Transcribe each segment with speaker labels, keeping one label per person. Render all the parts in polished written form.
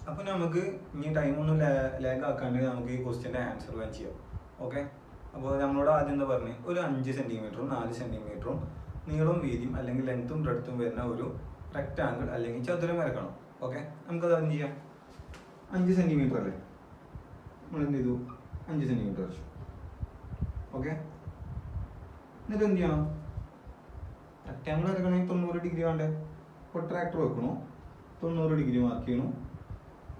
Speaker 1: അപ്പോൾ നമുക്ക് ഇനി ടൈമൊന്നും ലാഗ് ആക്കാണ്ട് നമുക്ക് ഈ ക്വസ്റ്റ്യൻ്റെ ആൻസർ വേണം ചെയ്യാം. ഓക്കെ, അപ്പോൾ നമ്മളോട് ആദ്യം എന്താ പറഞ്ഞത്, ഒരു 5 സെൻറ്റിമീറ്ററും 4 സെൻറ്റിമീറ്ററും നീളവും വീതിയും അല്ലെങ്കിൽ ലെങ്ത്തും ബ്രെഡ്ത്തും വരുന്ന ഒരു റെക്റ്റാങ്കിൾ അല്ലെങ്കിൽ ചതുരം വരക്കണം. ഓക്കെ, നമുക്കത് ആദ്യം ചെയ്യാം. 5 സെൻറ്റിമീറ്റർ അല്ലേ, നമ്മൾ എന്ത് ചെയ്തു, 5 സെൻറ്റിമീറ്റർ വരച്ചു. ഓക്കെ, എന്നിട്ട് എന്ത് ചെയ്യണം, റെക്റ്റാങ്കിൾ വരക്കണമെങ്കിൽ 90 ഡിഗ്രി വേണ്ടേ. പ്രൊട്രാക്ടർ വെക്കണു, 90 ഡിഗ്രി മാർക്ക് ചെയ്യണു,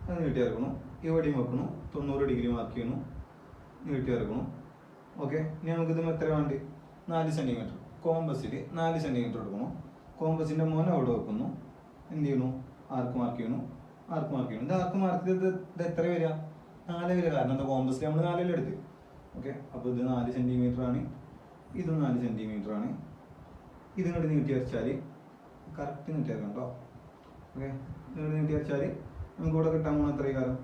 Speaker 1: അത് നീട്ടി ഇറക്കണം. ഇവിടെയും വെക്കണു, 90 ഡിഗ്രി മാർക്ക് ചെയ്യണു, നീട്ടി ഇറക്കണം. ഓക്കെ, ഇനി നമുക്കിത് എത്ര വേണ്ട, 4 സെൻറ്റിമീറ്റർ. കോമ്പസിൽ 4 സെൻറ്റിമീറ്റർ എടുക്കണം. കോമ്പസിൻ്റെ മോൻ അവിടെ വെക്കുന്നു, എന്ത് ചെയ്യണു, ആർക്ക് മാർക്ക് ചെയ്യണു, ആർക്ക് മാർക്ക് ചെയ്യണം. ഇത് ആർക്ക് മാർക്ക് ചെയ്ത് ഇത് എത്ര വരിക, 4 വരിക. കാരണം എന്താ, കോമ്പസിൽ നമ്മൾ 4 എടുത്ത്. ഓക്കെ, അപ്പോൾ ഇത് 4 സെൻറ്റിമീറ്റർ ആണ്, ഇതും 4 സെൻറ്റിമീറ്റർ ആണ്. ഇതിങ്ങോട്ട് നീട്ടി വരച്ചാൽ കറക്റ്റ് നീട്ടി വരക്കാം കേട്ടോ. ഓക്കെ, ഇങ്ങോട്ട് നീട്ടി വരച്ചാൽ നമുക്ക് ഇവിടെ കിട്ടാൻ പോകുന്ന എത്ര കാലം,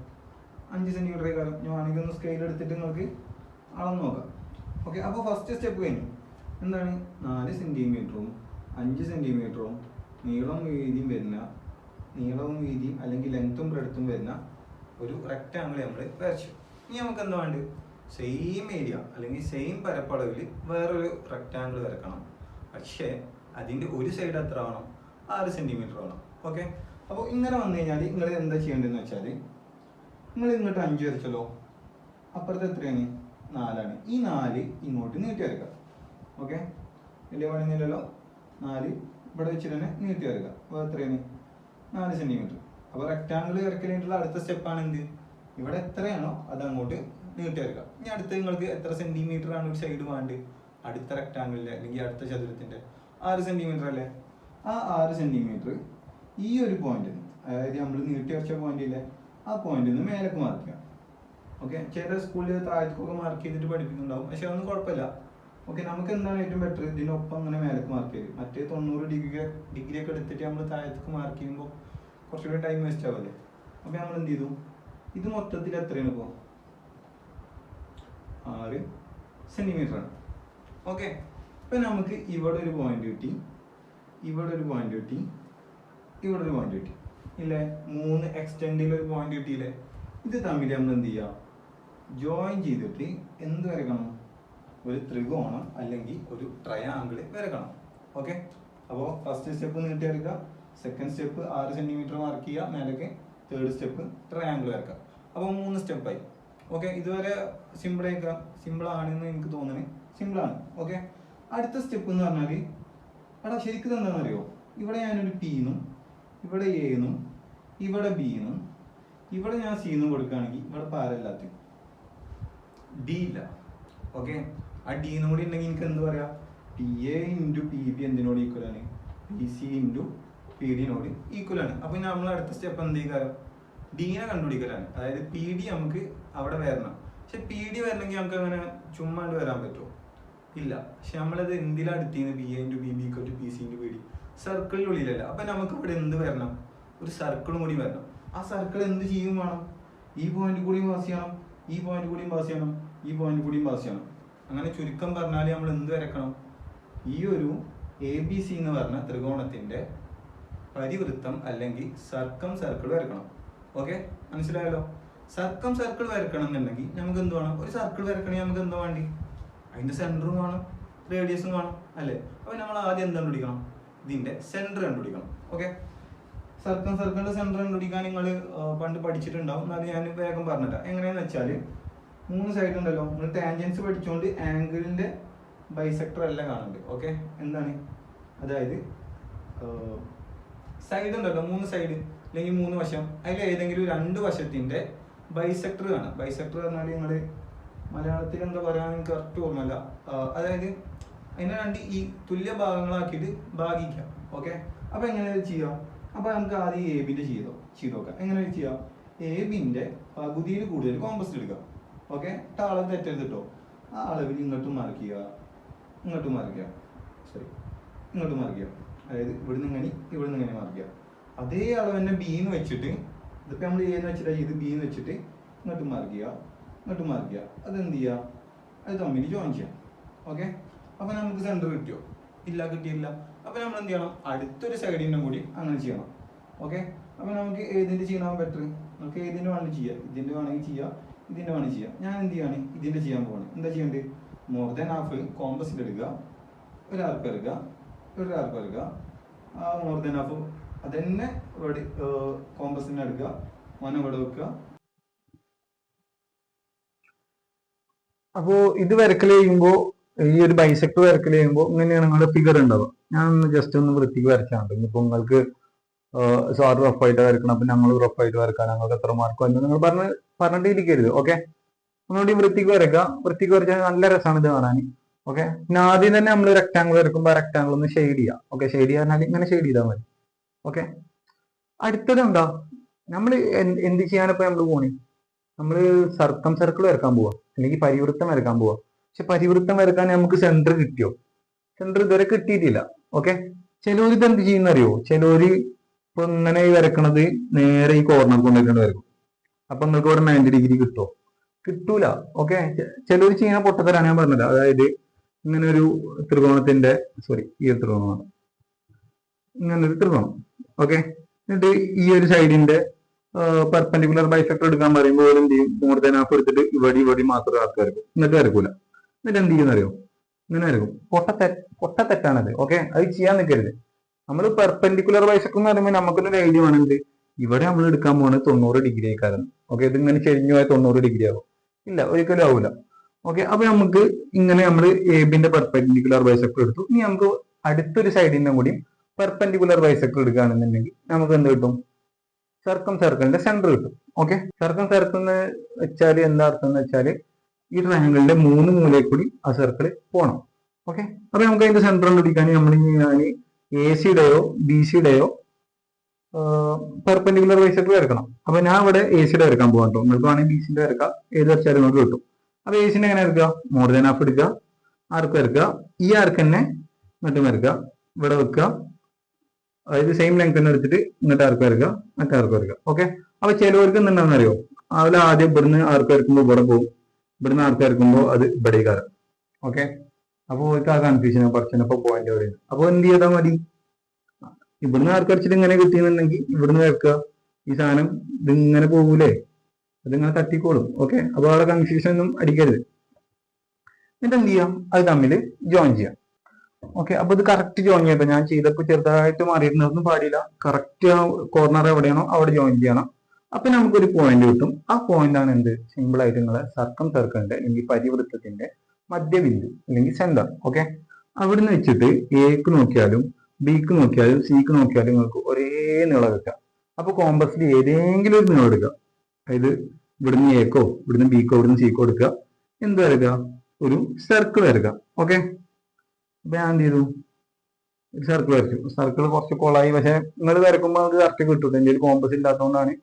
Speaker 1: 5 സെൻറ്റിമീറ്റർ കാലം. ഞാൻ ആണെങ്കിൽ ഒന്ന് സ്കെയിൽ എടുത്തിട്ട് നിങ്ങൾക്ക് അളന്ന് നോക്കാം. ഓക്കെ, അപ്പോൾ ഫസ്റ്റ് സ്റ്റെപ്പ് കഴിഞ്ഞു. എന്താണ്, 4 സെൻറ്റിമീറ്ററും 5 സെൻറ്റിമീറ്ററും നീളവും വീതിയും അല്ലെങ്കിൽ ലെങ്ത്തും ബ്രെഡ്ത്തും വരുന്ന ഒരു റെക്റ്റാങ്കിൾ നമ്മൾ വരച്ചു. ഇനി നമുക്ക് എന്താ വേണ്ടത്, സെയിം ഏരിയ അല്ലെങ്കിൽ സെയിം പരപ്പളവിൽ വേറൊരു റെക്റ്റാങ്കിൾ വരക്കണം. പക്ഷേ അതിൻ്റെ ഒരു സൈഡ് എത്ര വേണം, 6 സെൻറ്റിമീറ്റർ വേണം. ഓക്കെ, അപ്പോൾ ഇങ്ങനെ വന്നു കഴിഞ്ഞാൽ നിങ്ങൾ എന്താ ചെയ്യേണ്ടതെന്ന് വെച്ചാൽ, നിങ്ങൾ ഇങ്ങോട്ട് 5 വരച്ചല്ലോ, അപ്പുറത്ത് എത്രയാണ്, 4 ആണ്. ഈ 4 ഇങ്ങോട്ട് നീട്ടി വരക്കുക. ഓക്കെ, വലിയ പണിയൊന്നുമില്ലല്ലോ. 4 ഇവിടെ വെച്ചിട്ട് തന്നെ നീട്ടി വരക്കുക. അപ്പോൾ എത്രയാണ്, 4 സെൻറ്റിമീറ്റർ. അപ്പോൾ റെക്റ്റാങ്കിൾ വരക്കലായിട്ടുള്ള അടുത്ത സ്റ്റെപ്പാണ് എന്ത്, ഇവിടെ എത്രയാണോ അത് അങ്ങോട്ട് നീട്ടി വരക്കുക. ഇനി അടുത്ത് നിങ്ങൾക്ക് എത്ര സെൻറ്റിമീറ്റർ ആണ് ഒരു സൈഡ് വേണ്ടത്, അടുത്ത റെക്റ്റാങ്കിളിൻ്റെ അല്ലെങ്കിൽ അടുത്ത ചതുരത്തിൻ്റെ 6 സെൻറ്റിമീറ്റർ അല്ലേ. ആ 6 സെൻറ്റിമീറ്റർ ഈ ഒരു പോയിന്റിൽ, അതായത് നമ്മൾ നീട്ടി വരച്ച പോയിന്റില്ലേ, ആ പോയിന്റിൽ നിന്ന് മേലേക്ക് മാർക്ക് ചെയ്യാം. ഓക്കെ, ചില സ്കൂളിൽ താഴത്തേക്കൊക്കെ മാർക്ക് ചെയ്തിട്ട് പഠിപ്പിക്കുന്നുണ്ടാവും, പക്ഷെ അതൊന്നും കുഴപ്പമില്ല. ഓക്കെ, നമുക്ക് എന്താണ് ഏറ്റവും ബെറ്റർ, ഇതിനൊപ്പം അങ്ങനെ മേലേക്ക് മാർക്ക് ചെയ്ത്, മറ്റേ 90 ഡിഗ്രി ഒക്കെ എടുത്തിട്ട് നമ്മൾ താഴത്തേക്ക് മാർക്ക് ചെയ്യുമ്പോൾ കുറച്ചുകൂടി ടൈം വേസ്റ്റ് ആവല്ലേ. അപ്പോൾ നമ്മൾ എന്ത് ചെയ്തു, ഇത് മൊത്തത്തിൽ എത്രയാണ് ഇപ്പോൾ, 6 സെൻറ്റിമീറ്റർ ആണ്. ഓക്കെ, ഇപ്പം നമുക്ക് ഇവിടെ ഒരു പോയിന്റ് കിട്ടി, ഇവിടെ ഒരു പോയിന്റ് കിട്ടി, ഇവിടെ ഒരു പോയിന്റ് കിട്ടി ഇല്ലേ, 3 എക്സ്റ്റെൻഡിൽ ഒരു പോയിന്റ് കിട്ടിയില്ലേ. ഇത് തമ്മിൽ നമ്മൾ എന്ത് ചെയ്യുക, ജോയിൻ ചെയ്തിട്ട് എന്ത് വരക്കണം, ഒരു ത്രികോണം അല്ലെങ്കിൽ ഒരു ട്രയാങ്കിൾ വരക്കണം. ഓക്കെ, അപ്പോൾ ഫസ്റ്റ് സ്റ്റെപ്പ് നീട്ടി വരക്കുക, സെക്കൻഡ് സ്റ്റെപ്പ് 6 സെൻറ്റിമീറ്റർ മാർക്ക് ചെയ്യുക മേലേക്ക്, തേർഡ് സ്റ്റെപ്പ് ട്രയാങ്കിൾ വരക്കുക. അപ്പോൾ 3 സ്റ്റെപ്പായി. ഓക്കെ, ഇതുവരെ സിമ്പിൾ ആണെന്ന് എനിക്ക് തോന്നുന്നത്, സിമ്പിളാണ്. ഓക്കെ, അടുത്ത സ്റ്റെപ്പ് എന്ന് പറഞ്ഞാൽ, എടാ ശരിക്കും എന്താണെന്നറിയോ, ഇവിടെ ഞാനൊരു പീന്നും ഇവിടെ എന്നും ഇവിടെ ബിന്നും ഇവിടെ ഞാൻ സീന്നും കൊടുക്കുകയാണെങ്കിൽ ഇവിടെ പാരല്ലാത്ത ഡി ഇല്ല. ഓക്കെ, ആ ഡീന്നും കൂടി ഉണ്ടെങ്കിൽ എനിക്ക് എന്ത് പറയാം, P A into P B എന്തിനോട് ഈക്വൽ ആണ്, പി സി ഇൻറ്റു പി ഡിനോട് ഈക്വൽ ആണ്. അപ്പോൾ നമ്മൾ അടുത്ത സ്റ്റെപ്പ് എന്ത് ചെയ്യാറ്, ഡീനെ കണ്ടുപിടിക്കലാണ്. അതായത് പി ഡി നമുക്ക് അവിടെ വരണം. പക്ഷെ പി ഡി വരണമെങ്കിൽ നമുക്ക് അങ്ങനെ ചുമ്മാണ്ട് വരാൻ പറ്റുമോ, ഇല്ല. പക്ഷെ നമ്മളത് എന്തിലാണ് എടുത്തിരുന്നത്, P A into B B equal to P C into P D, സർക്കിളിനുള്ളിലല്ല. അപ്പം നമുക്ക് ഇവിടെ എന്ത് വരണം, ഒരു സർക്കിളും കൂടി വരണം. ആ സർക്കിൾ എന്ത് ചെയ്യും വേണം, ഈ പോയിന്റ് കൂടിയും പാസ് ചെയ്യണം, ഈ പോയിന്റ് കൂടിയും പാസ് ചെയ്യണം, ഈ പോയിന്റ് കൂടിയും പാസ് ചെയ്യണം. അങ്ങനെ ചുരുക്കം പറഞ്ഞാൽ നമ്മൾ എന്ത് വരക്കണം, ഈ ഒരു എ ബി സി എന്ന് പറഞ്ഞ ത്രികോണത്തിൻ്റെ പരിവൃത്തം അല്ലെങ്കിൽ സർക്കിൾ വരക്കണം. ഓക്കെ, മനസ്സിലായല്ലോ. സർക്കിൾ വരക്കണം എന്നുണ്ടെങ്കിൽ നമുക്ക് എന്ത് വേണം, ഒരു സർക്കിൾ വരക്കണമെങ്കിൽ നമുക്ക് എന്താ വേണ്ടി, അതിൻ്റെ സെൻറ്ററും വേണം റേഡിയസും വേണം അല്ലേ. അപ്പോൾ നമ്മൾ ആദ്യം എന്ത് കണ്ടുപിടിക്കണം, ഇതിൻ്റെ സെൻറ്റർ കണ്ടുപിടിക്കണം. ഓക്കെ, സർക്കിളിൻ്റെ സെൻറ്റർ കണ്ടുപിടിക്കാൻ നിങ്ങൾ പണ്ട് പഠിച്ചിട്ടുണ്ടാവും, എന്നാലും ഞാൻ വേഗം പറഞ്ഞിട്ടാണ്. എങ്ങനെയാണെന്ന് വെച്ചാൽ 3 സൈഡ് ഉണ്ടല്ലോ, നിങ്ങൾ ടാൻജൻസ് പഠിച്ചുകൊണ്ട് ആംഗിളിൻ്റെ ബൈസെക്ടർ അല്ല കാണുന്നുണ്ട്. ഓക്കെ, എന്താണ്, അതായത് സൈഡ് ഉണ്ടല്ലോ, 3 സൈഡ് അല്ലെങ്കിൽ 3 വശം, അതിൽ ഏതെങ്കിലും 2 വശത്തിൻ്റെ ബൈസെക്ടർ കാണാം. ബൈസെക്ടർ പറഞ്ഞാൽ നിങ്ങൾ മലയാളത്തിൽ എന്താ പറയാൻ എനിക്ക് കറക്റ്റ് ഓർമ്മയില്ല. അതായത് അതിനെ 2 ഈ തുല്യ ഭാഗങ്ങളാക്കിയിട്ട് ഭാഗിക്കാം. ഓക്കെ, അപ്പോൾ എങ്ങനെ ചെയ്യാം, അപ്പോൾ നമുക്ക് ആദ്യം എ ബിൻ്റെ ചെയ്ത് നോക്കാം. എങ്ങനെ ചെയ്യാം, എ ബിൻ്റെ പകുതിയിൽ കൂടുതൽ കോമ്പസ് എടുക്കുക. ഓക്കെ, അളവ് തെറ്റരുത് കേട്ടോ. ആ അളവിൽ ഇങ്ങോട്ടും മാർക്ക് ചെയ്യുക, ഇങ്ങോട്ടും മാർക്ക് ചെയ്യുക, ഇങ്ങോട്ടും മാർക്ക് ചെയ്യുക. അതായത് ഇവിടുന്ന് ഇങ്ങനെ മാർക്ക് ചെയ്യുക. അതേ അളവ് തന്നെ ബിന്ന് വെച്ചിട്ട്, ഇതിപ്പോൾ നമ്മൾ എന്ന് വെച്ചിട്ടാണ് ഇത് ബിന്ന് വെച്ചിട്ട് ഇങ്ങോട്ടും മാർക്ക് ചെയ്യുക, അതെന്ത് ചെയ്യുക, അത് തമ്മിൽ ജോയിൻ ചെയ്യാം. ഓക്കെ, അപ്പോൾ നമുക്ക് സെൻറ്റർ കിട്ടിയോ, ഇല്ല കിട്ടിയില്ല. അപ്പോൾ നമ്മൾ എന്ത് ചെയ്യണം, അടുത്തൊരു സൈഡിൻ്റെ കൂടി അങ്ങനെ ചെയ്യണം. ഓക്കെ, അപ്പൊ നമുക്ക് ഏതിന്റെ ചെയ്യണം ബെറ്റർ? നമുക്ക് ഏതിന്റെ വേണമെങ്കിൽ ചെയ്യാം. ഇതിന്റെ വേണമെങ്കിൽ ചെയ്യാം, ഇതിന്റെ വേണമെങ്കിൽ ചെയ്യാം. ഞാൻ എന്ത് ചെയ്യാണ്? ഇതിന്റെ ചെയ്യാൻ പോവാണ്. എന്താ ചെയ്യേണ്ടത്? മോർ ദാൻ ഹാഫ് കോമ്പസിൽ എടുക്കുക, ഒരാൾക്ക് എടുക്കുക, ഒരാൾക്ക് എടുക്കുക. ആ മോർ ദാൻ ഹാഫ് അതന്നെ കോമ്പസിനെ എടുക്കുക, മോനെ ഇവിടെ വെക്കുക. അപ്പോ ഇത് വരക്കൽ ചെയ്യുമ്പോൾ, ഈ ഒരു ബൈസെക്ടർ വരക്കൽ ചെയ്യുമ്പോൾ ഇങ്ങനെയാണ് നിങ്ങളുടെ ഫിഗർ ഉണ്ടാവുക. ഞാൻ ഒന്ന് ജസ്റ്റ് ഒന്ന് വൃത്തിക്ക് വരച്ചാണ്ട്. ഇനിയിപ്പോൾ നിങ്ങൾക്ക് സാർ റഫായിട്ട് വരക്കണം, അപ്പൊ ഞങ്ങൾ റഫായിട്ട് വരക്കാം, ഞങ്ങൾക്ക് എത്ര മാർക്ക് വന്നു നിങ്ങൾ പറഞ്ഞിട്ടിരിക്കരുത്. ഓക്കെ, ഒന്നുകൂടി വൃത്തിക്ക് വരക്കുക. വൃത്തിക്ക് വരച്ചാൽ നല്ല രസമാണ് ഇത് കാണാൻ. ഓക്കെ, പിന്നെ ആദ്യം തന്നെ നമ്മൾ റെക്ടാങ്കിൾ വരക്കുമ്പോൾ ആ റെക്ടാങ്കിൾ ഒന്ന് ഷെയ്ഡ് ചെയ്യാം. ഓക്കെ, ഷെയ്ഡ് ചെയ്യാൻ ഇങ്ങനെ ഷെയ്ഡ് ചെയ്താൽ മതി. ഓക്കെ, അടുത്തത് എന്താ? നമ്മൾ എന്ത് ചെയ്യാനിപ്പോ നമ്മൾ പോണി? നമ്മൾ സർക്കം സർക്കിൾ വരക്കാൻ പോവാ, അല്ലെങ്കിൽ പരിവൃത്തം വരക്കാൻ പോവാ. പക്ഷെ പരിവൃത്തം വരക്കാൻ നമുക്ക് സെന്റർ കിട്ടിയോ? സെന്റർ ഇതുവരെ കിട്ടിയിട്ടില്ല. ഓക്കെ, ചിലവര് ഇത് എന്ത് ചെയ്യുന്ന അറിയോ? ചിലവര് ഇപ്പൊ ഇങ്ങനെ വരക്കണത് നേരെ ഈ കോർണർ കൊണ്ടിട്ട് വരക്കും. അപ്പൊ നിങ്ങൾക്ക് ഇവിടെ 90 ഡിഗ്രി കിട്ടുമോ? കിട്ടൂല. ഓക്കെ, ചിലവര് ചെയ്യുന്ന പൊട്ടത്തരാണ് ഞാൻ പറഞ്ഞത്. അതായത് ഇങ്ങനെ ഒരു ത്രികോണത്തിന്റെ, സോറി ഈ ഒരു ത്രികോണമാണ്, ഇങ്ങനൊരു ത്രികോണം. ഓക്കെ, എന്നിട്ട് ഈ ഒരു സൈഡിന്റെ പെർപെൻഡിക്കുലർ ബൈസെക്ടർ എടുക്കാൻ പറയുമ്പോൾ എന്ത് ചെയ്യും? മോർ ദാൻ ഹാഫ് എടുത്തിട്ട് ഇവിടെ മാത്രം ആർക്ക് വരക്കും, എന്നിട്ട് വരക്കൂല. എന്നിട്ട് എന്ത് ചെയ്യുന്ന അറിയോ? ഇങ്ങനെ വരക്കും. പൊട്ടത്തെറ്റാണത്. ഓക്കെ, അത് ചെയ്യാൻ നിൽക്കരുത്. നമ്മൾ പെർപെൻഡിക്കുലർ ബൈസെക്ടർ എന്ന് പറയുമ്പോൾ നമുക്കൊരു ഐഡിയ വേണമെങ്കിൽ ഇവിടെ നമ്മൾ എടുക്കാൻ പോകുന്നത് 90 ഡിഗ്രി ആയിക്കാരം. ഓക്കെ, ഇത് ഇങ്ങനെ ചെരിഞ്ഞു പോയാൽ 90 ഡിഗ്രി ആവും? ഇല്ല, ഒരിക്കലും ആവൂല. ഓക്കെ, അപ്പൊ നമുക്ക് ഇങ്ങനെ നമ്മൾ എബിന്റെ പെർപെൻഡിക്കുലർ ബൈസെക്ടർ എടുത്തു. ഇനി നമുക്ക് അടുത്തൊരു സൈഡിന്റെ കൂടി പെർപെൻഡിക്കുലർ ബൈസെക്ടർ എടുക്കുകയാണെന്നുണ്ടെങ്കിൽ നമുക്ക് എന്ത് കിട്ടും? സർക്കം സർക്കിളിന്റെ സെന്റർ കിട്ടും. ഓക്കെ, സർക്കം സർക്കിൾ എന്ന് വെച്ചാൽ എന്താ അർത്ഥം എന്ന് വെച്ചാൽ ഈ ട്രയാങ്കിളിന്റെ 3 മൂലയിൽ കൂടി ആ സർക്കിൾ പോകണം. ഓക്കെ, അപ്പൊ നമുക്ക് അതിന്റെ സെന്റർ കണ്ടുപിടിക്കാൻ നമ്മൾ ഞാൻ എ സിയുടെയോ ബി സിയുടെയോ പെർപെൻഡിക്കുലർ ബൈസെക്ടർ വരക്കണം. അപ്പൊ ഞാൻ ഇവിടെ എ സിയുടെ വരക്കാൻ പോകാം കേട്ടോ. നിങ്ങൾക്ക് വേണമെങ്കിൽ ബി സിന്റെ വരക്കാം, ഏത് വരച്ചാലും നമുക്ക് കിട്ടും. അപ്പൊ എ സിന്റെ എങ്ങനെ വരക്കുക? മോർ ദാൻ ഹാഫ് എടുക്കുക, ആർക്ക് വരക്കുക, ഈ ആർക്ക് തന്നെ ഇങ്ങോട്ട് വരക്കുക, ഇവിടെ വെക്കുക. അതായത് സെയിം ലെങ്ത് തന്നെ എടുത്തിട്ട് ഇങ്ങോട്ട് ആർക്ക് വരക്കുക, മറ്റേ ആർക്ക് വരക്കുക. ഓക്കെ, അപ്പൊ ചിലവർക്ക് എന്തുണ്ടാവുന്ന അറിയോ? അതിൽ ആദ്യം ഇവിടുന്ന് ആർക്ക് വരക്കുമ്പോൾ ഇവിടെ പോകും, ഇവിടുന്ന് ആർക്ക് വരക്കുമ്പോൾ അത് ഇവിടെ കാരണം. ഓക്കെ, അപ്പോൾ അവർക്ക് ആ കൺഫ്യൂഷൻ കുറച്ചിനപ്പോ പോയിന്റ് എവിടെയാണ്. അപ്പൊ എന്ത് ചെയ്താൽ മതി? ഇവിടുന്ന് ആർക്ക് വരച്ചിട്ട് ഇങ്ങനെ കിട്ടിയെന്നുണ്ടെങ്കിൽ ഇവിടുന്ന് വരക്കുക. ഈ സാധനം ഇതിങ്ങനെ പോകൂലേ, അതിങ്ങനെ തട്ടിക്കോളും. ഓക്കെ, അപ്പൊ അവിടെ കൺഫ്യൂഷൻ ഒന്നും അടിക്കരുത്. എന്നിട്ട് എന്ത് ചെയ്യാം? അത് തമ്മിൽ ജോയിൻ ചെയ്യാം. ഓക്കെ, അപ്പൊ ഇത് കറക്റ്റ് ജോയിൻ ചെയ്യട്ടോ. ഞാൻ ചെയ്തപ്പോൾ ചെറുതായിട്ട് മാറിയിരുന്നതൊന്നും പാടില്ല. കറക്റ്റ് കോർണർ എവിടെയാണോ അവിടെ ജോയിൻ ചെയ്യണം. അപ്പൊ നമുക്കൊരു പോയിന്റ് കിട്ടും. ആ പോയിന്റ് ആണ് എന്ത്? സിമ്പിൾ ആയിട്ട് നിങ്ങളെ സർക്കം സർക്കിളിന്റെ അല്ലെങ്കിൽ പരിവൃത്തത്തിന്റെ മധ്യബിന്ദു അല്ലെങ്കിൽ സെന്റർ. ഓക്കെ, അവിടുന്ന് വെച്ചിട്ട് എക്ക് നോക്കിയാലും ബിക്ക് നോക്കിയാലും സിക്ക് നോക്കിയാലും നിങ്ങൾക്ക് ഒരേ നീളം കിട്ടാം. അപ്പൊ കോമ്പസിൽ ഏതെങ്കിലും ഒരു നീളം എടുക്കുക. അതായത് ഇവിടുന്ന് എക്കോ ഇവിടുന്ന് ബിക്കോ ഇവിടുന്ന് സിക്കോ എടുക്കുക. എന്ത് വരക്കുക? ഒരു സർക്കിൾ വരക്കുക. ഓക്കെ, അപ്പൊ ഞാൻ എന്ത് ചെയ്തു? ഒരു സർക്കിൾ വരച്ചു. സർക്കിൾ കുറച്ച് കൊളായി, പക്ഷെ നിങ്ങൾ വരക്കുമ്പോൾ നമുക്ക് കറക്റ്റ് കിട്ടും. എൻ്റെ ഒരു കോമ്പസ് ഇല്ലാത്തതുകൊണ്ടാണ്.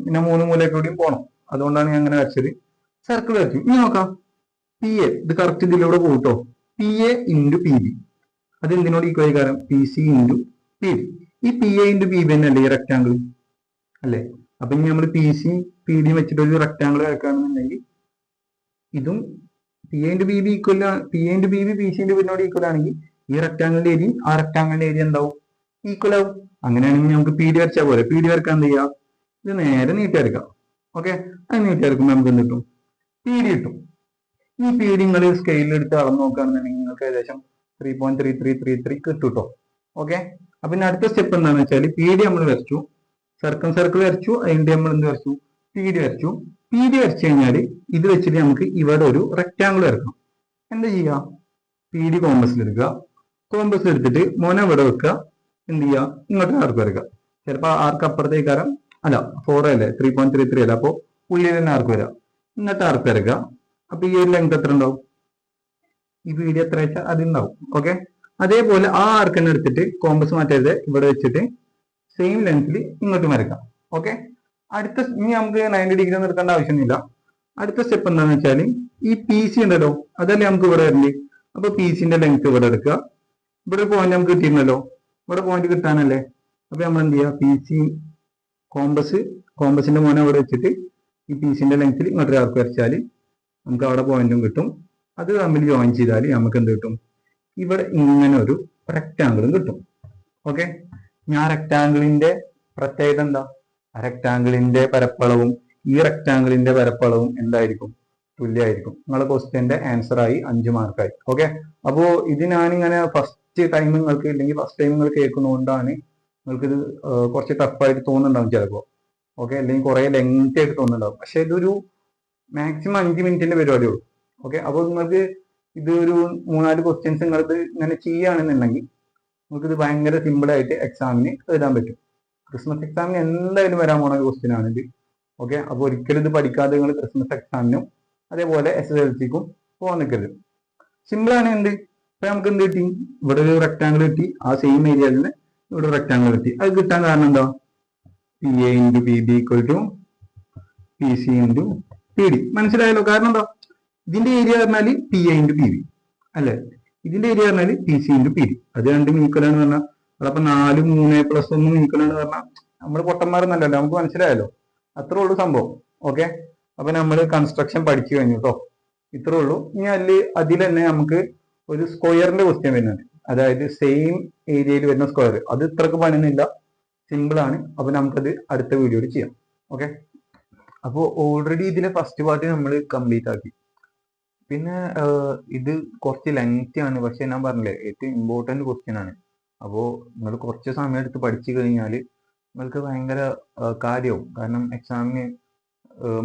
Speaker 1: പിന്നെ 3 മൂലയിൽ കൂടിയും പോകണം, അതുകൊണ്ടാണ് ഞാൻ അങ്ങനെ വരച്ചത്. സർക്കിൾ വരച്ചു. ഇനി നോക്കാം, പി എ ഇത് കറക്റ്റ് ഇതിലൂടെ കൂട്ടോ. P A into P B അത് എന്തിനോട് ഈക്വൽ കാരണം? P C into P B. ഈ P A into P B തന്നെ അല്ലേ ഈ റെക്ടാങ്കിൾ അല്ലേ? അപ്പൊ ഇനി നമ്മൾ പി സി പി ഡി വെച്ചിട്ട് ഒരു റെക്ടാങ്കിൾ വരക്കുകയാണെന്നുണ്ടെങ്കിൽ ഇതും P A into B B equal, P A into B B P C into ബിനോട് ഈക്വൽ ആണെങ്കിൽ ഈ റെക്ടാങ്കിളിന്റെ ഏരിയയും ആ റെക്ടാങ്കിളിന്റെ ഏരിയ എന്താവും? ഈക്വൽ ആവും. അങ്ങനെയാണെങ്കിൽ നമുക്ക് പി ഡി വരച്ചാൽ പോലെ. പി ഡി വരക്കാൻ എന്ത് ചെയ്യാം? ഇത് നേരെ നീട്ടി വരക്കാം. ഓക്കെ, അത് നീട്ടി വരക്കുമ്പോൾ നമുക്ക് എന്ത് കിട്ടും? പി ഡി കിട്ടും. ഈ പി ഡി നിങ്ങൾ സ്കെയിലിൽ എടുത്ത് അളന്ന് നോക്കുകയാണെന്നുണ്ടെങ്കിൽ നിങ്ങൾക്ക് ഏകദേശം 3.3333 കിട്ടും കേട്ടോ. ഓക്കെ, അപ്പൊ ഇനി അടുത്ത സ്റ്റെപ്പ് എന്താണെന്ന് വെച്ചാൽ പി ഡി നമ്മൾ വരച്ചു, സർക്കിൾ വരച്ചു, അതിന്റെ നമ്മൾ എന്ത് വരച്ചു? പി ഡി വരച്ചു. പി ഡി വരച്ചു കഴിഞ്ഞാൽ ഇത് വെച്ചിട്ട് നമുക്ക് ഇവിടെ ഒരു റെക്ടാങ്കിൾ വരക്കണം. എന്താ ചെയ്യുക? പി ഡി കോമ്പസിൽ എടുക്കുക. കോമ്പസിൽ എടുത്തിട്ട് മോനെ ഇവിടെ വെക്കുക. എന്ത് ചെയ്യുക? ഇങ്ങോട്ട് ആർക്ക് വരക്കുക. ചിലപ്പോൾ ആർക്ക് അപ്പുറത്തേക്കാരം അല്ല 4 അല്ലേ, 3.33 അല്ല, അപ്പോൾ ഉള്ളിൽ തന്നെ ആർക്ക് വരാം. ഇങ്ങോട്ട് ആർക്ക് വരക്കുക. അപ്പൊ ഈ ഒരു ലെങ്ത് എത്ര ഉണ്ടാവും? ഈ പി ഡി എത്ര വെച്ചാൽ അതുണ്ടാവും. ഓക്കെ, അതേപോലെ ആ ആർക്ക് തന്നെ എടുത്തിട്ട് കോമ്പസ് മാറ്റരുത്, ഇവിടെ വെച്ചിട്ട് സെയിം ലെങ്ത്തിൽ ഇങ്ങോട്ട് വരക്കാം. ഓക്കെ, ഇനി നമുക്ക് 90 ഡിഗ്രി ഒന്നും എടുക്കേണ്ട ആവശ്യമൊന്നുമില്ല. അടുത്ത സ്റ്റെപ്പ് എന്താണെന്ന് വെച്ചാൽ ഈ പി സി ഉണ്ടല്ലോ, അതല്ലേ നമുക്ക് ഇവിടെ വരണ്ടേ. അപ്പൊ പി സിന്റെ ലെങ്ത് ഇവിടെ എടുക്കുക. ഇവിടെ പോയിന്റ് നമുക്ക് കിട്ടിയിരുന്നല്ലോ, ഇവിടെ പോയിന്റ് കിട്ടാനല്ലേ. അപ്പൊ നമ്മൾ എന്ത് ചെയ്യുക? പി സി കോമ്പസിന്റെ മോനെ ഇവിടെ വെച്ചിട്ട് ഈ പി സിന്റെ ലെങ്ത്തിൽ ഇങ്ങോട്ട് ആർക്ക് വരച്ചാൽ നമുക്ക് അവിടെ പോയിന്റും കിട്ടും. അത് തമ്മിൽ ജോയിൻ ചെയ്താൽ നമുക്ക് എന്ത് കിട്ടും? ഇവിടെ ഇങ്ങനെ ഒരു റെക്ടാങ്കിളും കിട്ടും. ഓക്കെ, ഞാൻ റെക്ടാങ്കിളിന്റെ പ്രത്യേകത എന്താ? റെക്ടാങ്കിളിന്റെ പരപ്പളവും ഈ റെക്ടാങ്കിളിന്റെ പരപ്പളവും എന്തായിരിക്കും? തുല്യമായിരിക്കും. നിങ്ങളെ ക്വസ്റ്റ്യന്റെ ആൻസർ ആയി 5 മാർക്കായി. ഓക്കെ, അപ്പോ ഇത് ഞാനിങ്ങനെ ഫസ്റ്റ് ടൈം നിങ്ങൾക്ക് ഇല്ലെങ്കിൽ ഫസ്റ്റ് ടൈം നിങ്ങൾ കേൾക്കുന്നതുകൊണ്ടാണ് നിങ്ങൾക്ക് ഇത് കുറച്ച് ടഫായിട്ട് തോന്നുന്നുണ്ടാവും ചിലപ്പോൾ. ഓക്കെ, അല്ലെങ്കിൽ കുറെ ലെങ്ത് ആയിട്ട് തോന്നുന്നുണ്ടാവും. പക്ഷെ ഇതൊരു മാക്സിമം 5 മിനിറ്റിന്റെ പരിപാടിയുള്ളൂ. ഓക്കെ, അപ്പോൾ നിങ്ങൾക്ക് ഇത് ഒരു 3-4 ക്വസ്റ്റ്യൻസ് നിങ്ങൾക്ക് ഇങ്ങനെ ചെയ്യുകയാണെന്നുണ്ടെങ്കിൽ നിങ്ങൾക്ക് ഇത് ഭയങ്കര സിമ്പിൾ ആയിട്ട് എക്സാമിന് എഴുതാൻ പറ്റും. ക്രിസ്മസ് എക്സാമിന് എന്തായാലും വരാൻ പോണ ക്വസ്റ്റ്യൻ ആണ് ഇത്. ഓക്കെ, അപ്പോൾ ഒരിക്കലും ഇത് പഠിക്കാതെ നിങ്ങൾ ക്രിസ്മസ് എക്സാമിനും അതേപോലെ SSLCക്കും പോകാൻ നിൽക്കരുത്. സിമ്പിൾ ആണ്. എന്ത് ഇപ്പൊ നമുക്ക് എന്ത് കിട്ടി? ഇവിടെ ഒരു റെക്ടാങ്കിൾ കിട്ടി, ആ സെയിം ഏരിയയിൽ നിന്ന് ഇവിടെ റെക്ടാങ്കിൾ കിട്ടി. അത് കിട്ടാൻ കാരണം എന്താ? PA × PB = PC × PD. മനസ്സിലായല്ലോ? കാരണം എന്താ? ഇതിന്റെ ഏരിയ പറഞ്ഞാല് PA × PB അല്ലെ, ഇതിന്റെ ഏരിയ പറഞ്ഞാല് PC × PD. അത് രണ്ടും ഈക്വൽ ആണ് പറഞ്ഞാൽ അതപ്പൊ 4 3 + 1 ഈക്വൽ ആണ് പറഞ്ഞാൽ നമ്മൾ പൊട്ടന്മാരെന്നല്ലല്ലോ, നമുക്ക് മനസ്സിലായല്ലോ. അത്രേ ഉള്ളൂ സംഭവം. ഓക്കെ, അപ്പൊ നമ്മൾ കൺസ്ട്രക്ഷൻ പഠിച്ചു കഴിഞ്ഞു കേട്ടോ. ഇത്രേ ഉള്ളൂ. ഇനി അതിൽ തന്നെ നമുക്ക് ഒരു സ്ക്വയറിന്റെ ക്വസ്റ്റ്യൻ വരുന്നുണ്ട്. അതായത് സെയിം ഏരിയയിൽ വരുന്ന സ്ക്വയർ. അത് ഇത്രക്ക് പണിയൊന്നുമില്ല, സിമ്പിൾ ആണ്. അപ്പൊ നമുക്കത് അടുത്ത വീഡിയോയിൽ ചെയ്യാം. ഓക്കെ, അപ്പോൾ ഓൾറെഡി ഇതിലെ ഫസ്റ്റ് പാർട്ട് നമ്മൾ കംപ്ലീറ്റ് ആക്കി. പിന്നെ ഇത് കുറച്ച് ലെങ്തി ആണ്, പക്ഷെ ഞാൻ പറഞ്ഞില്ലേ ഏറ്റവും ഇമ്പോർട്ടൻറ്റ് ക്വസ്റ്റ്യൻ ആണ്. അപ്പോൾ നിങ്ങൾ കുറച്ച് സമയം എടുത്ത് പഠിച്ചു കഴിഞ്ഞാൽ നിങ്ങൾക്ക് ഭയങ്കര കാര്യമാവും. കാരണം എക്സാമിന്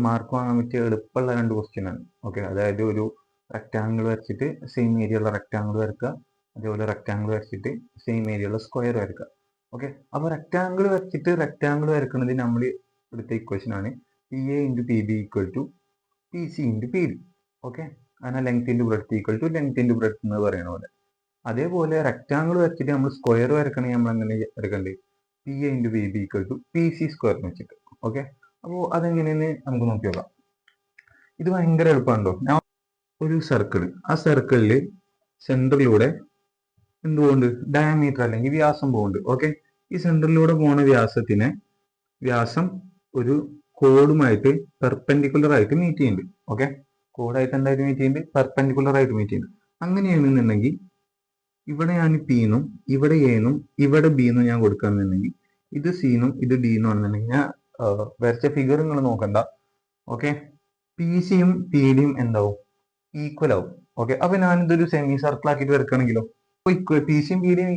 Speaker 1: മാർക്ക് വാങ്ങാൻ പറ്റിയ എളുപ്പമുള്ള 2 ക്വസ്റ്റ്യൻ ആണ്. ഓക്കെ, അതായത് ഒരു റെക്ടാങ്കിൾ വരച്ചിട്ട് സെയിം ഏരിയ ഉള്ള റെക്ടാങ്കിൾ വരക്കുക, അതേപോലെ റെക്ടാങ്കിൾ വരച്ചിട്ട് സെയിം ഏരിയ ഉള്ള സ്ക്വയർ വരക്കുക. ഓക്കെ, അപ്പോൾ റെക്ടാങ്കിൾ വരച്ചിട്ട് റെക്ടാങ്കിൾ വരക്കുന്നത് നമ്മൾ എടുത്ത ഇക്വേഷൻ ആണ് PA × PB = PC × PD. Okay, അങ്ങനെ length into breadth = length into breadth എന്ന് പറയുന്ന പോലെ. അതേപോലെ റെക്ടാങ്കിൾ വരച്ചിട്ട് നമ്മൾ സ്ക്വയർ വരക്കണമെങ്കിൽ നമ്മൾ എങ്ങനെ വരക്കേണ്ടത്? PA × PB = PC² എന്ന് വെച്ചിട്ട്. ഓക്കെ, അപ്പോൾ അതെങ്ങനെയെന്ന് നമുക്ക് നോക്കി നോക്കാം. ഇത് ഭയങ്കര എളുപ്പമാണല്ലോ. ഞാൻ ഒരു സർക്കിൾ, ആ സർക്കിളിൽ സെന്ററിലൂടെ എന്തുകൊണ്ട് ഡയമീറ്റർ അല്ലെങ്കിൽ വ്യാസം പോകുന്നുണ്ട്. ഓക്കെ, ഈ സെന്ററിലൂടെ പോണ വ്യാസം ഒരു കോഡുമായിട്ട് പെർപെൻഡിക്കുലർ ആയിട്ട് മീറ്റ് ചെയ്യുന്നുണ്ട്. ഓക്കെ, കോഡായിട്ട് എന്തായിട്ട് മീറ്റ് ചെയ്യുന്നുണ്ട്? പെർപെൻഡിക്കുലർ ആയിട്ട് മീറ്റ് ചെയ്യുന്നുണ്ട്. അങ്ങനെയാണെന്നുണ്ടെങ്കിൽ ഇവിടെ ഞാൻ P എന്നും ഇവിടെ A എന്നും ഇവിടെ B എന്നും ഞാൻ കൊടുക്കുകയാണെന്നുണ്ടെങ്കിൽ ഇത് C എന്നും ഇത് D എന്നും ആണെന്നുണ്ടെങ്കിൽ ഞാൻ വരച്ച ഫിഗർ നിങ്ങൾ നോക്കണ്ട. ഓക്കെ, PC യും PD യും എന്താവും? ഈക്വൽ ആവും. ഓക്കെ, അപ്പൊ ഞാനിതൊരു സെമി സർക്കിൾ ആക്കിയിട്ട് വരക്കുകയാണെങ്കിലോ PC യും PD യും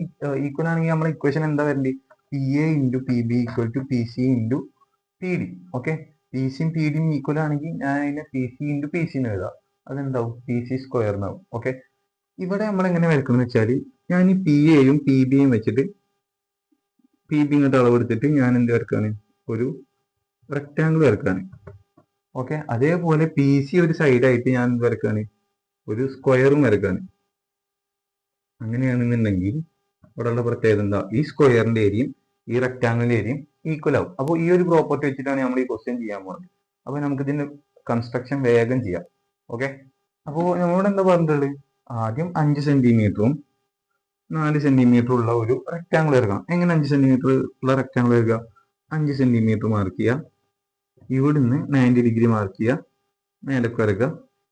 Speaker 1: ഈക്വൽ ആണെങ്കിൽ നമ്മളെ ഇക്വേഷൻ എന്താ വരേണ്ടത്? PA × PB = PC × PD. Okay, PC യും PD യും ഈക്വൽ ആണെങ്കിൽ ഞാൻ അതിനെ PC × PC എന്ന് എഴുതാം. അതെന്താവും? PC² എന്നാവും. ഓക്കെ, ഇവിടെ നമ്മൾ എങ്ങനെ വരക്കണം വെച്ചാൽ ഞാൻ ഈ PA യും PB യും വെച്ചിട്ട് PB ഇങ്ങോട്ട് അളവെടുത്തിട്ട് ഞാൻ എന്ത് വരക്കാണ്? ഒരു റെക്ടാങ്കിൾ വരക്കാണ്. ഓക്കെ, അതേപോലെ PC ഒരു സൈഡായിട്ട് ഞാൻ എന്ത് വരക്കാണ്? ഒരു സ്ക്വയറും വരക്കാണ്. അങ്ങനെയാണെന്നുണ്ടെങ്കിൽ ഇവിടെയുള്ള പ്രത്യേകത എന്താ? ഈ സ്ക്വയറിന്റെ ഏരിയയും ഈ റെക്ടാങ്കിളിന്റെ ഏരിയയും ഈക്വൽ ആവും. അപ്പോൾ ഈ ഒരു പ്രോപ്പർട്ടി വെച്ചിട്ടാണ് നമ്മൾ ഈ ക്വസ്റ്റ്യൻ ചെയ്യാൻ പോകുന്നത്. അപ്പോൾ നമുക്ക് ഇതിന്റെ കൺസ്ട്രക്ഷൻ വേഗം ചെയ്യാം. ഓക്കെ, അപ്പോൾ നമ്മളോട് എന്താ പറഞ്ഞിട്ടുള്ളത്? ആദ്യം 5 സെന്റിമീറ്ററും 4 സെന്റിമീറ്ററും ഉള്ള ഒരു റെക്ടാങ്കിൾ വരക്കണം. എങ്ങനെ 5 സെന്റിമീറ്റർ ഉള്ള റെക്ടാങ്കിൾ വരക്കുക? 5 സെന്റിമീറ്റർ മാർക്ക് ചെയ്യുക, ഇവിടുന്ന് 90 ഡിഗ്രി മാർക്ക് ചെയ്യുക, മേലേക്ക് വരക്കുക,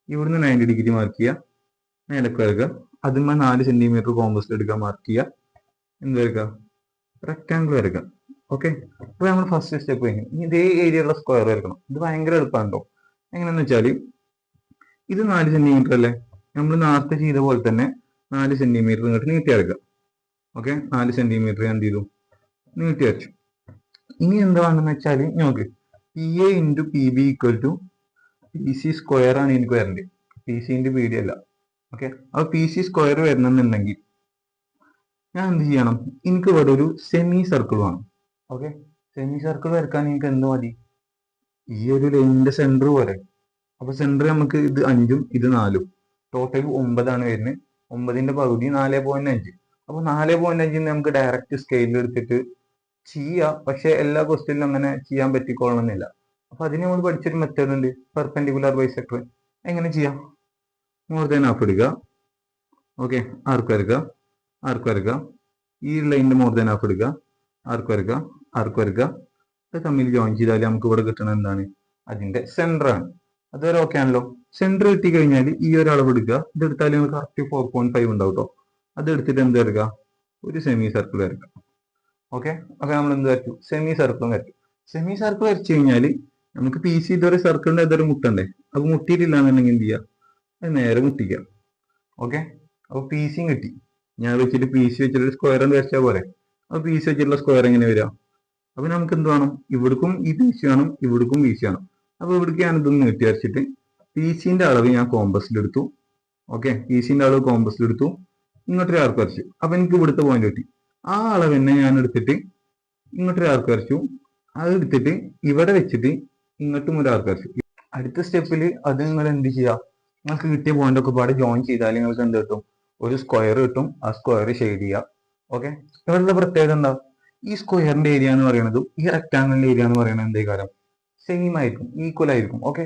Speaker 1: ഇവിടുന്ന് 90 ഡിഗ്രി മാർക്ക് ചെയ്യുക, മേലേക്ക് വരക്കുക, അതിന്മേ 4 സെന്റിമീറ്റർ കോമ്പസ് എടുക്കുക, മാർക്ക് ചെയ്യുക, എന്ത് വരക്കുക? റെക്ടാങ്കിൾ വരക്കുക. ഓക്കെ, അപ്പോൾ നമ്മൾ ഫസ്റ്റ് സ്റ്റെപ്പ് കഴിഞ്ഞു. ഇനി ഇതേ ഏരിയയുള്ള സ്ക്വയർ വരക്കണം. ഇത് ഭയങ്കര എളുപ്പമാണ് കേട്ടോ. എങ്ങനെയാണെന്ന് വെച്ചാൽ ഇത് 4 സെന്റിമീറ്റർ അല്ലേ, നമ്മൾ നേരത്തെ ചെയ്ത പോലെ തന്നെ 4 സെന്റിമീറ്റർ ഇങ്ങോട്ട് നീട്ടി വരക്കുക. ഓക്കെ, 4 സെന്റിമീറ്റർ ഞാൻ എന്ത് ചെയ്തു? നീട്ടി വരച്ചു. ഇനി എന്താണെന്ന് വെച്ചാൽ നോക്ക്, PA × PB = PC² ആണ് എനിക്ക് വരേണ്ടത്, PC × PD അല്ല. ഓക്കെ, അപ്പോൾ PC² വരണമെന്നുണ്ടെങ്കിൽ ഞാൻ എന്ത് ചെയ്യണം? എനിക്ക് ഇവിടെ ഒരു സെമി സർക്കിൾ വേണം. ഓക്കെ, സെമി സർക്കിൾ വരക്കാൻ എനിക്ക് എന്ത് മതി? ഈ ഒരു ലൈനിന്റെ സെന്റർ പോലെ. അപ്പൊ സെന്റർ നമുക്ക് ഇത് 5ഉം ഇത് 4ഉം ടോട്ടൽ 9 ആണ് വരുന്നത്. 9ന്റെ പകുതി 4.5. അപ്പൊ 4.5 നമുക്ക് ഡയറക്റ്റ് സ്കെയിലിൽ എടുത്തിട്ട് ചെയ്യാം. പക്ഷെ എല്ലാ ക്വസ്റ്റ്യനിലും അങ്ങനെ ചെയ്യാൻ പറ്റിക്കൊള്ളണമെന്നില്ല. അപ്പൊ അതിന് നമ്മൾ പഠിച്ചൊരു മെത്തേഡ് ഉണ്ട്, പെർപെൻഡിക്കുലർ ബൈസെക്ടർ. എങ്ങനെ ചെയ്യാം? ⁻½ എടുക്കുക. ഓക്കെ, ആർക്ക് വരക്കുക, ആർക്ക് വരക്കുക, ഈ ലൈനിന്റെ ⁻½ എടുക്കുക, ആർക്ക് വരക്കുക, ആർക്ക് വരക്കുക. ഇത് തമ്മിൽ ജോയിൻ ചെയ്താൽ നമുക്ക് ഇവിടെ കിട്ടുന്നത് എന്താണ്? അതിന്റെ സെന്റർ ആണ്. അതുവരെ ഓക്കെ ആണല്ലോ. സെന്റർ കിട്ടി കഴിഞ്ഞാൽ ഈ ഒരു അളവ് എടുക്കുക. ഇതെടുത്താൽ നിങ്ങൾക്ക് കറക്റ്റ് 4.5 ഉണ്ടാവും കേട്ടോ. അത് എടുത്തിട്ട് എന്ത് വരക്കുക? ഒരു സെമി സർക്കിൾ വരക്കുക. ഓക്കെ, അപ്പൊ നമ്മൾ എന്ത് വരച്ചു? സെമി സർക്കിളും വരച്ചു. സെമി സർക്കിൾ വരച്ചു കഴിഞ്ഞാൽ നമുക്ക് പി സി ഇതൊരു സർക്കിളിന്റെ ഇതൊരു മുട്ടണ്ടേ, അപ്പൊ മുട്ടിയിട്ടില്ല എന്നുണ്ടെങ്കിൽ എന്ത് ചെയ്യുക? അത് നേരെ മുട്ടിക്കുക. ഓക്കെ, അപ്പൊ പി സിയും കിട്ടി. ഞാൻ വെച്ചിട്ട് പി സി വെച്ചിട്ട് സ്ക്വയർ എന്ന് വരച്ചാൽ പോലെ. അപ്പൊ പി സി വെച്ചിട്ടുള്ള സ്ക്വയർ എങ്ങനെ വരിക? അപ്പൊ നമുക്ക് എന്ത് വേണം? ഇവിടേക്കും ഈ പി സി വേണം, ഇവിടേക്കും പി സി വേണം. അപ്പൊ ഇവിടേക്ക് ഞാൻ ഇതൊന്ന് നീട്ടി വരച്ചിട്ട് പി സിന്റെ അളവ് ഞാൻ കോമ്പസിലെടുത്തു. ഓക്കെ, പി സിന്റെ അളവ് കോമ്പസിലെടുത്തു, ഇങ്ങോട്ടൊരു ആർക്ക് വരച്ചു. അപ്പൊ എനിക്ക് ഇവിടുത്തെ പോയിന്റ് കിട്ടി. ആ അളവ് തന്നെ ഞാൻ എടുത്തിട്ട് ഇങ്ങോട്ടൊരു ആർക്ക് വരച്ചു. അത് എടുത്തിട്ട് ഇവിടെ വെച്ചിട്ട് ഇങ്ങോട്ടും ഒരു ആർക്ക് വരച്ചു. അടുത്ത സ്റ്റെപ്പിൽ അത് നിങ്ങൾ എന്ത് ചെയ്യുക? നിങ്ങൾക്ക് കിട്ടിയ പോയിന്റ് ഒക്കെ പാടെ ജോയിൻ ചെയ്താൽ നിങ്ങൾക്ക് എന്ത് കിട്ടും? ഒരു സ്ക്വയർ കിട്ടും. ആ സ്ക്വയർ ഷെയ്ഡ് ചെയ്യുക. ഓക്കെ, ഇവരുടെ പ്രത്യേകത എന്താ? ഈ സ്ക്വയറിന്റെ ഏരിയ എന്ന് പറയുന്നത് ഈ റെക്ടാങ്കിളിന്റെ ഏരിയ എന്ന് പറയുന്നത് എന്തേ കാര്യം? സെയിം ആയിരിക്കും, ഈക്വൽ ആയിരിക്കും. ഓക്കെ,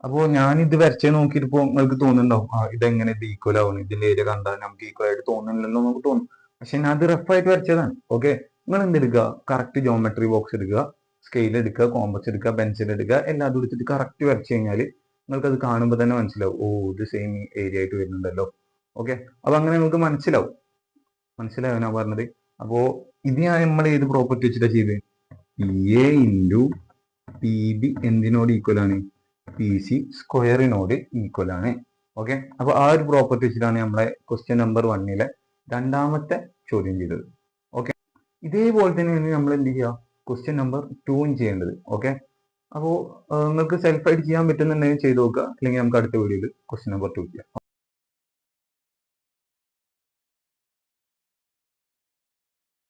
Speaker 1: അപ്പോൾ ഞാൻ ഇത് വരച്ചേ നോക്കിയിട്ട് നിങ്ങൾക്ക് തോന്നുന്നുണ്ടാവും, ഇതെങ്ങനെ ഇത് ഈക്വൽ ആവുന്നു, ഇതിന്റെ ഏരിയ കണ്ടാൽ നമുക്ക് ഈക്വൽ ആയിട്ട് തോന്നുന്നില്ലല്ലോ നമുക്ക് തോന്നും. പക്ഷെ ഞാൻ അത് റഫായിട്ട് വരച്ചതാണ്. ഓക്കെ, നിങ്ങൾ എന്തെടുക്കുക? കറക്റ്റ് ജോമെട്രി ബോക്സ് എടുക്കുക, സ്കെയിൽ എടുക്കുക, കോമ്പസ് എടുക്കുക, പെൻസിൽ എടുക്കുക, എല്ലാതും എടുത്തിട്ട് കറക്റ്റ് വരച്ചു കഴിഞ്ഞാൽ നിങ്ങൾക്ക് അത് കാണുമ്പോൾ തന്നെ മനസ്സിലാവും, ഓ ഇത് സെയിം ഏരിയ ആയിട്ട് വരുന്നുണ്ടല്ലോ. ഓക്കെ, അപ്പൊ അങ്ങനെ നിങ്ങൾക്ക് മനസ്സിലായോ ഞാൻ പറഞ്ഞത്? അപ്പോ ഇത് ഞാൻ നമ്മൾ ഏത് പ്രോപ്പർട്ടി വെച്ചിട്ടാണ് ചെയ്തത്? P A into P B എന്തിനോട് ഈക്വൽ ആണ്? പി സി സ്ക്വയറിനോട് ഈക്വൽ ആണ്. ഓക്കെ, അപ്പൊ ആ ഒരു പ്രോപ്പർട്ടി വെച്ചിട്ടാണ് നമ്മളെ ക്വസ്റ്റ്യൻ നമ്പർ 1 രണ്ടാമത്തെ ചോദ്യം ചെയ്തത്. ഓക്കെ, ഇതേപോലെ തന്നെയാണ് നമ്മൾ എന്ത് ചെയ്യുക? ക്വസ്റ്റ്യൻ നമ്പർ 2 ചെയ്യേണ്ടത്. ഓക്കെ, അപ്പോൾ നിങ്ങൾക്ക് സെൽഫായിട്ട് ചെയ്യാൻ പറ്റുന്നുണ്ടെങ്കിൽ ചെയ്ത് നോക്കുക, അല്ലെങ്കിൽ നമുക്ക് അടുത്ത വീഡിയോയിൽ ക്വസ്റ്റ്യൻ നമ്പർ 2 ചെയ്യാം.